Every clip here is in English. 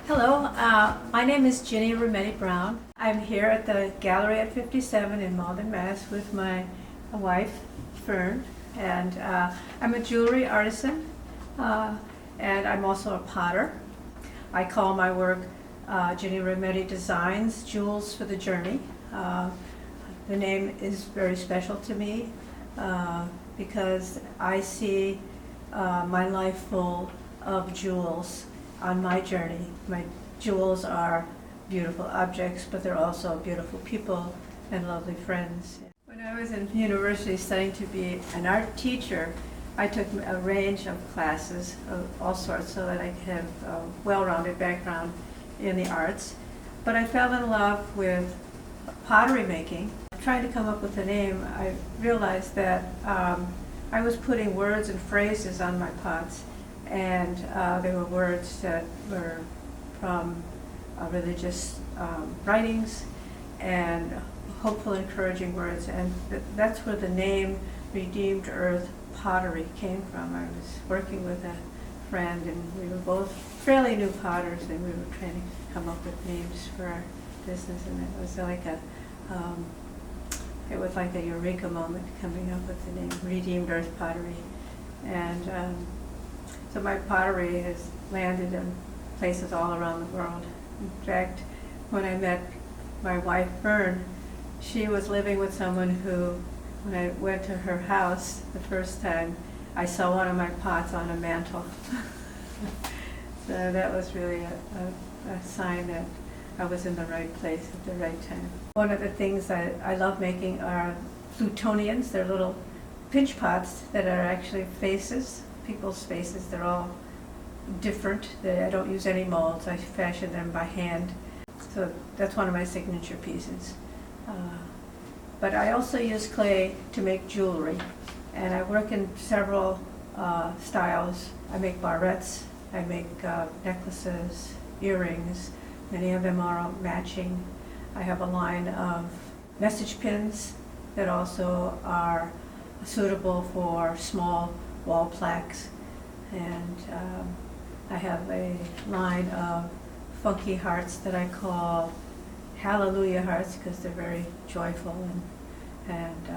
Hello, my name is Ginny Remedi-Brown. I'm here at the gallery at 57 in Malden, Mass. With my wife, Fern, and I'm a jewelry artisan, and I'm also a potter. I call my work Ginny Remedi Designs, Jewels for the Journey. The name is very special to me because I see my life full of jewels on my journey. My jewels are beautiful objects, but they're also beautiful people and lovely friends. When I was in university studying to be an art teacher, I took a range of classes of all sorts so that I could have a well-rounded background in the arts. But I fell in love with pottery making. Trying to come up with a name, I realized that I was putting words and phrases on my pots, and they were words that were from religious writings and hopeful, encouraging words, and that's where the name Redeemed Earth Pottery came from. I was working with a friend, and we were both fairly new potters, and we were trying to come up with names for our business, and it was like a eureka moment coming up with the name Redeemed Earth Pottery. And so my pottery has landed in places all around the world. In fact, when I met my wife, Fern, she was living with someone who, when I went to her house the first time, I saw one of my pots on a mantle. So that was really a sign that I was in the right place at the right time. One of the things that I love making are plutonians. They're little pinch pots that are actually faces, people's faces. They're all different. I don't use any molds. I fashion them by hand. So that's one of my signature pieces. But I also use clay to make jewelry, and I work in several styles. I make barrettes, I make necklaces, earrings. Many of them are matching. I have a line of message pins that also are suitable for small wall plaques. And I have a line of funky hearts that I call hallelujah hearts because they're very joyful. And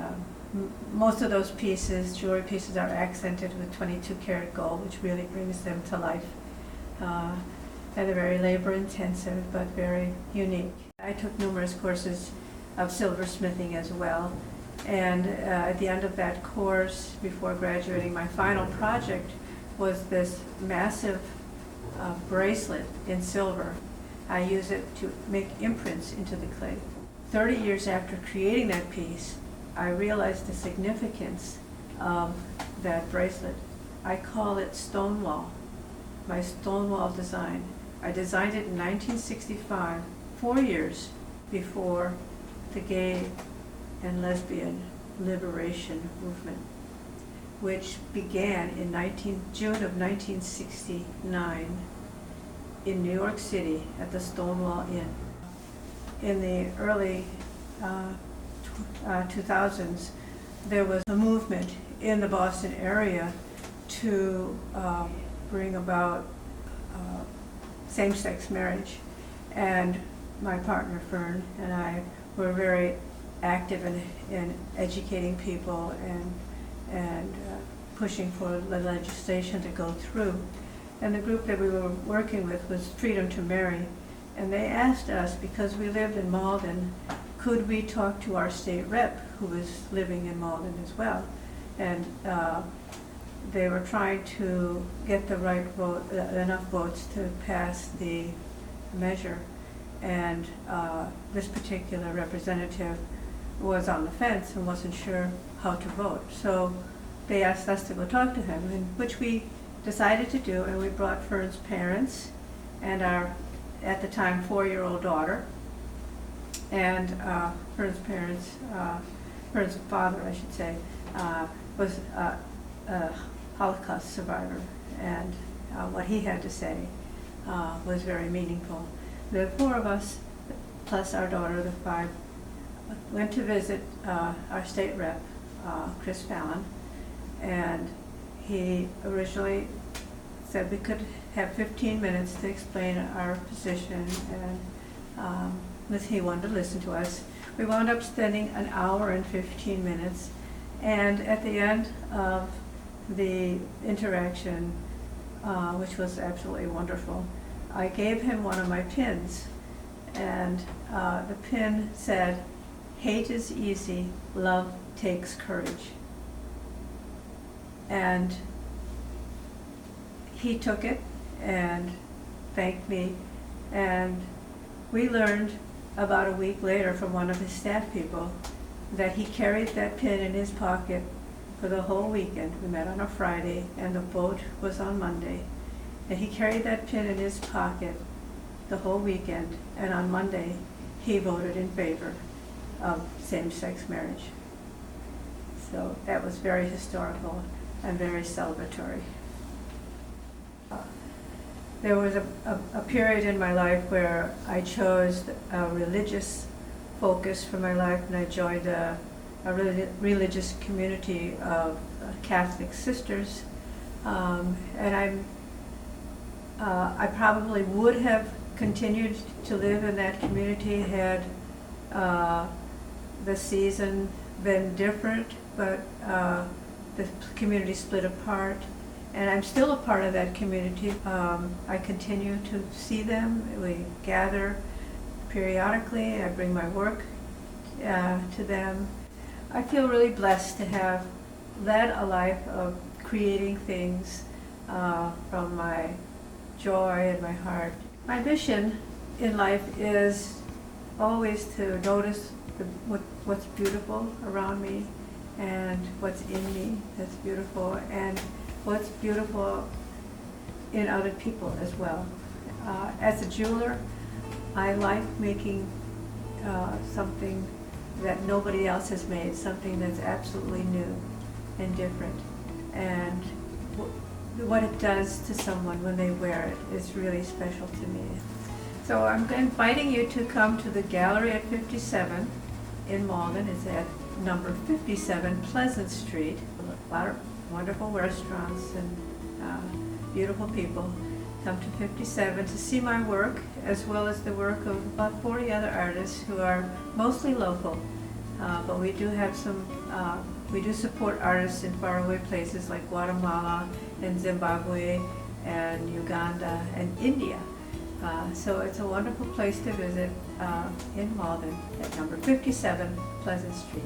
most of those pieces, jewelry pieces, are accented with 22 karat gold, which really brings them to life. And they're very labor intensive, but very unique. I took numerous courses of silversmithing as well. And at the end of that course, before graduating, my final project was this massive bracelet in silver. I use it to make imprints into the clay. 30 years after creating that piece, I realized the significance of that bracelet. I call it Stonewall, my Stonewall design. I designed it in 1965, 4 years before the gay and lesbian liberation movement, which began in June of 1969 in New York City at the Stonewall Inn. In the early 2000s, there was a movement in the Boston area to bring about same-sex marriage, and my partner Fern and I were very active in educating people and pushing for the legislation to go through. And the group that we were working with was Freedom to Marry, and they asked us, because we lived in Malden, could we talk to our state rep who was living in Malden as well. And they were trying to get the right vote, enough votes to pass the measure. And this particular representative was on the fence and wasn't sure how to vote. So they asked us to go talk to him, which we decided to do, and we brought Fern's parents and our, at the time, 4-year-old daughter. And Fern's parents, Fern's father, I should say, was a Holocaust survivor, and what he had to say was very meaningful. The 4 of us, plus our daughter, the 5, went to visit our state rep, Chris Fallon, and he originally said we could have 15 minutes to explain our position, and he wanted to listen to us. We wound up spending an hour and 15 minutes, and at the end of the interaction, which was absolutely wonderful, I gave him one of my pins, and the pin said, "Hate is easy, love takes courage." And he took it and thanked me, and we learned about a week later from one of his staff people that he carried that pin in his pocket for the whole weekend. We met on a Friday and the vote was on Monday, and he carried that pin in his pocket the whole weekend, and on Monday he voted in favor of same-sex marriage. So that was very historical and very celebratory. There was a period in my life where I chose a religious focus for my life, and I joined a religious community of Catholic sisters, and I probably would have continued to live in that community had the season been different, but the community split apart, and I'm still a part of that community. I continue to see them. We gather periodically. I bring my work to them. I feel really blessed to have led a life of creating things from my joy and my heart. My mission in life is always to notice what's beautiful around me and what's in me that's beautiful, and what's beautiful in other people as well. As a jeweler, I like making something that nobody else has made, something that's absolutely new and different, and what it does to someone when they wear it is really special to me. So I'm inviting you to come to the gallery at 57 in Malden. It's at number 57 Pleasant Street. A lot of wonderful restaurants and beautiful people. Come to 57 to see my work, as well as the work of about 40 other artists who are mostly local. But we do have we do support artists in faraway places like Guatemala and Zimbabwe and Uganda and India. So it's a wonderful place to visit in Malden at number 57 Pleasant Street.